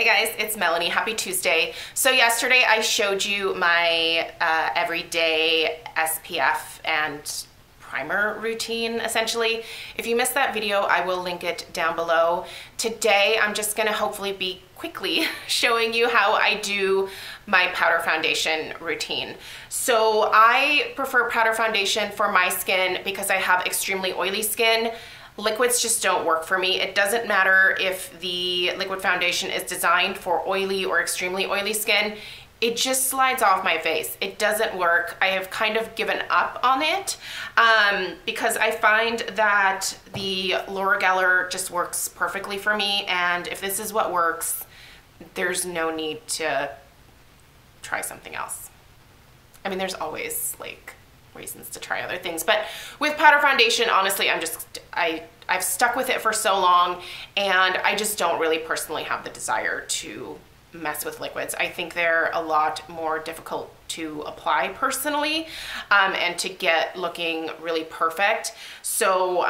Hey guys, it's Melanie. Happy Tuesday. So yesterday I showed you my everyday SPF and primer routine, essentially. If you missed that video, I will link it down below. Today I'm just gonna hopefully be quickly showing you how I do my powder foundation routine. So I prefer powder foundation for my skin because I have extremely oily skin. Liquids just don't work for me. It doesn't matter if the liquid foundation is designed for oily or extremely oily skin. It just slides off my face. It doesn't work. I have kind of given up on it because I find that the Laura Geller just works perfectly for me, and if this is what works, there's no need to try something else. I mean, there's always like reasons to try other things, but with powder foundation, honestly, I've stuck with it for so long, and I just don't really personally have the desire to mess with liquids. I think they're a lot more difficult to apply personally, and to get looking really perfect. So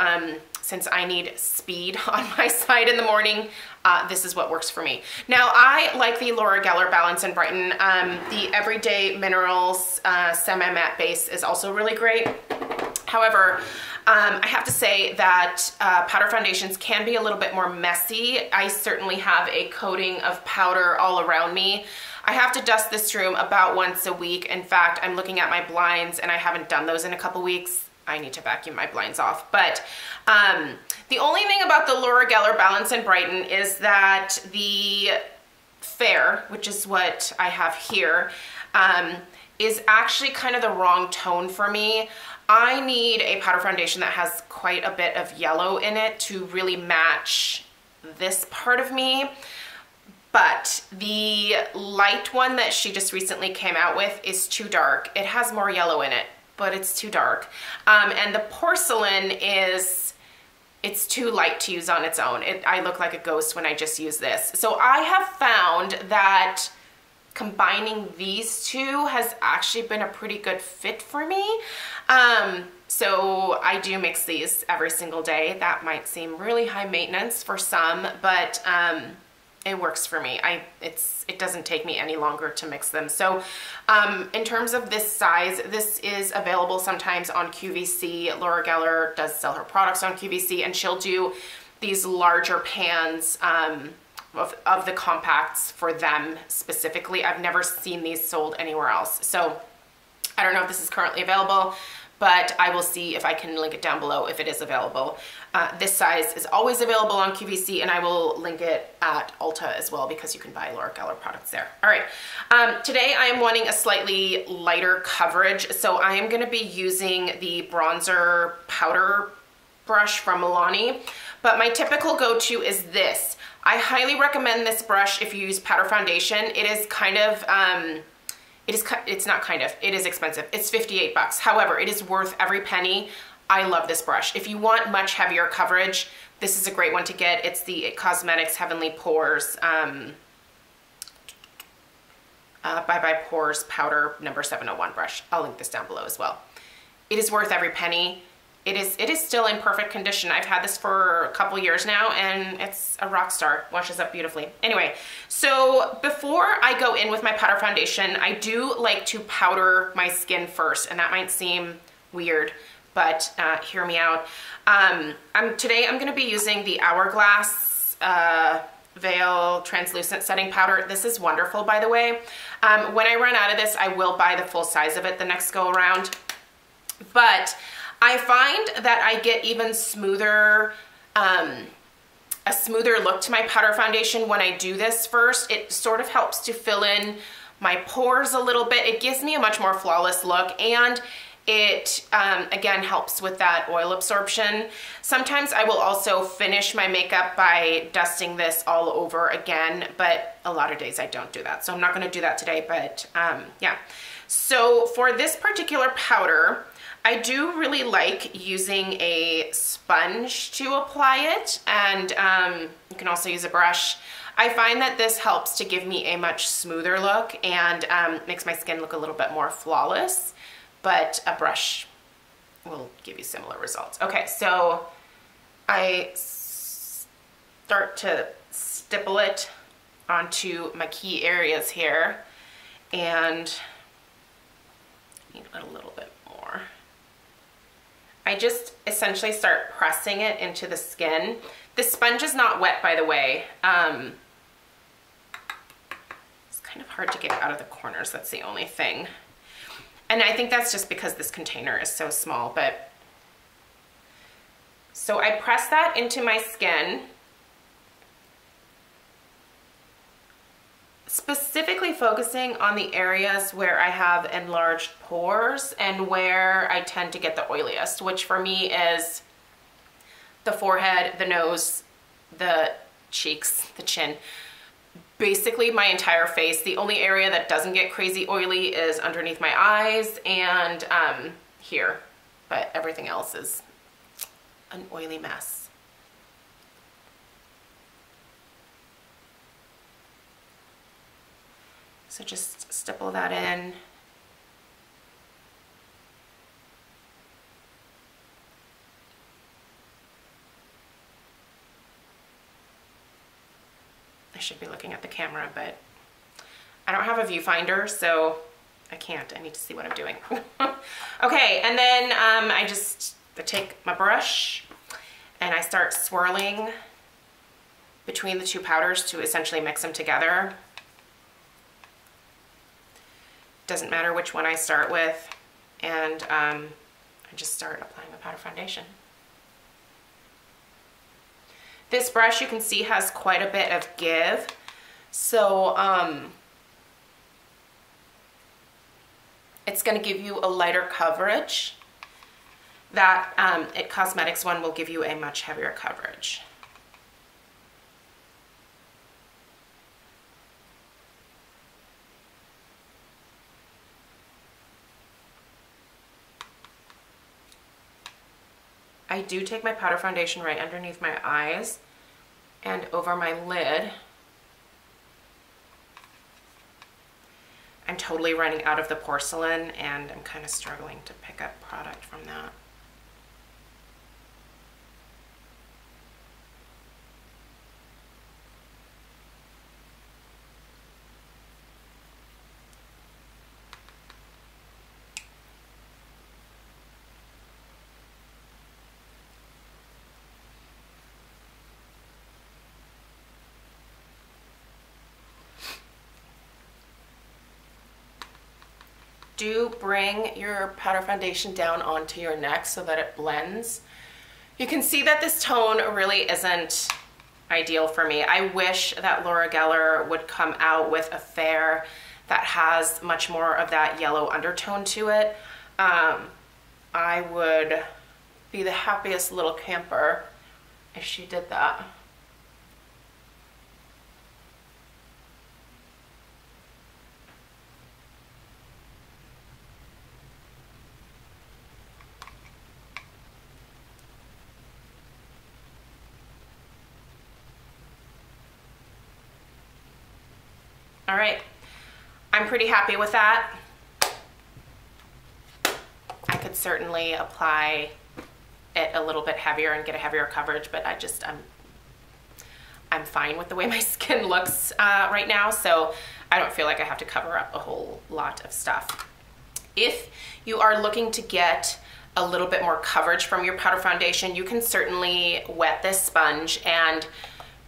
since I need speed on my side in the morning, this is what works for me. Now, I like the Laura Geller Balance and Brighten. The Everyday Minerals Semi-Matte Base is also really great. However, I have to say that powder foundations can be a little bit more messy. I certainly have a coating of powder all around me. I have to dust this room about once a week. In fact, I'm looking at my blinds and I haven't done those in a couple weeks. I need to vacuum my blinds off. But the only thing about the Laura Geller Balance and Brighten is that the Fair, which is what I have here, is actually kind of the wrong tone for me. I need a powder foundation that has quite a bit of yellow in it to really match this part of me. But the light one that she just recently came out with is too dark. It has more yellow in it, but it's too dark. And the porcelain it's too light to use on its own. I look like a ghost when I just use this. So I have found that combining these two has actually been a pretty good fit for me. So I do mix these every single day. That might seem really high maintenance for some, but it works for me. It doesn't take me any longer to mix them. So in terms of this size, this is available sometimes on QVC. Laura Geller does sell her products on QVC, and she'll do these larger pans of the compacts for them specifically. I've never seen these sold anywhere else. So I don't know if this is currently available, but I will see if I can link it down below if it is available. This size is always available on QVC, and I will link it at Ulta as well because you can buy Laura Geller products there. All right, today I am wanting a slightly lighter coverage, so I am gonna be using the bronzer powder brush from Milani, but my typical go-to is this. I highly recommend this brush if you use powder foundation. It is kind of, it's not kind of, it is expensive. It's 58 bucks. However, it is worth every penny. I love this brush. If you want much heavier coverage, this is a great one to get. It's the Cosmetics Heavenly Pores Bye Bye Pores Powder number 701 brush. I'll link this down below as well. It is worth every penny. It is still in perfect condition. I've had this for a couple years now, and it's a rock star. Washes up beautifully. Anyway, so before I go in with my powder foundation, I do like to powder my skin first, and that might seem weird, but hear me out. Today I'm gonna be using the Hourglass Veil Translucent Setting Powder. This is wonderful, by the way. When I run out of this, I will buy the full size of it the next go around. But I find that I get even smoother, a smoother look to my powder foundation when I do this first. It sort of helps to fill in my pores a little bit. It gives me a much more flawless look, and it, again, helps with that oil absorption. Sometimes I will also finish my makeup by dusting this all over again, but a lot of days I don't do that. So I'm not gonna do that today, but yeah. So for this particular powder, I do really like using a sponge to apply it, and you can also use a brush. I find that this helps to give me a much smoother look and makes my skin look a little bit more flawless, but a brush will give you similar results. Okay, so I start to stipple it onto my key areas here, and I need a little bit more. I just essentially start pressing it into the skin. The sponge is not wet, by the way. It's kind of hard to get out of the corners, that's the only thing. And I think that's just because this container is so small, but so I press that into my skin, specifically focusing on the areas where I have enlarged pores and where I tend to get the oiliest, which for me is the forehead, the nose, the cheeks, the chin. Basically my entire face. The only area that doesn't get crazy oily is underneath my eyes and here, but everything else is an oily mess. So just stipple that in. I should be looking at the camera, but I don't have a viewfinder, so I can't. I need to see what I'm doing. Okay, and then I take my brush and I start swirling between the two powders to essentially mix them together. Doesn't matter which one I start with, and I just start applying the powder foundation. This brush, you can see, has quite a bit of give, so it's going to give you a lighter coverage. That It Cosmetics one will give you a much heavier coverage. I do take my powder foundation right underneath my eyes and over my lid. I'm totally running out of the porcelain and I'm kind of struggling to pick up product from that. Do bring your powder foundation down onto your neck so that it blends. You can see that this tone really isn't ideal for me. I wish that Laura Geller would come out with a fair that has much more of that yellow undertone to it. I would be the happiest little camper if she did that. All right, I'm pretty happy with that. I could certainly apply it a little bit heavier and get a heavier coverage, but I'm fine with the way my skin looks right now, so I don't feel like I have to cover up a whole lot of stuff. If you are looking to get a little bit more coverage from your powder foundation, you can certainly wet this sponge and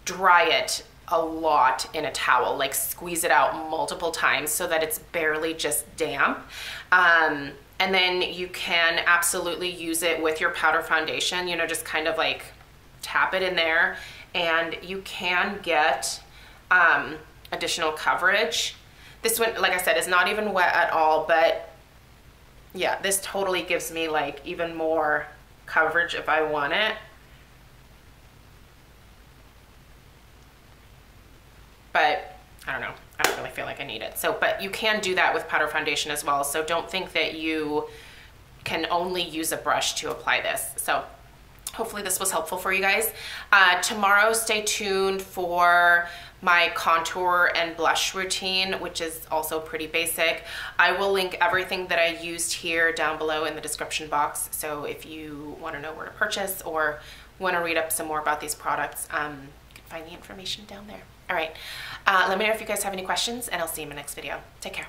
dry it a lot in a towel, like squeeze it out multiple times so that it's barely just damp. And then you can absolutely use it with your powder foundation, you know, just kind of like tap it in there and you can get additional coverage. This one, like I said, is not even wet at all, but yeah, this totally gives me like even more coverage if I want it. But I don't know, I don't really feel like I need it. So, but you can do that with powder foundation as well. So don't think that you can only use a brush to apply this. So hopefully this was helpful for you guys. Tomorrow, stay tuned for my contour and blush routine, which is also pretty basic. I will link everything that I used here down below in the description box. So if you want to know where to purchase or want to read up some more about these products, you can find the information down there. All right. Let me know if you guys have any questions, and I'll see you in my next video. Take care.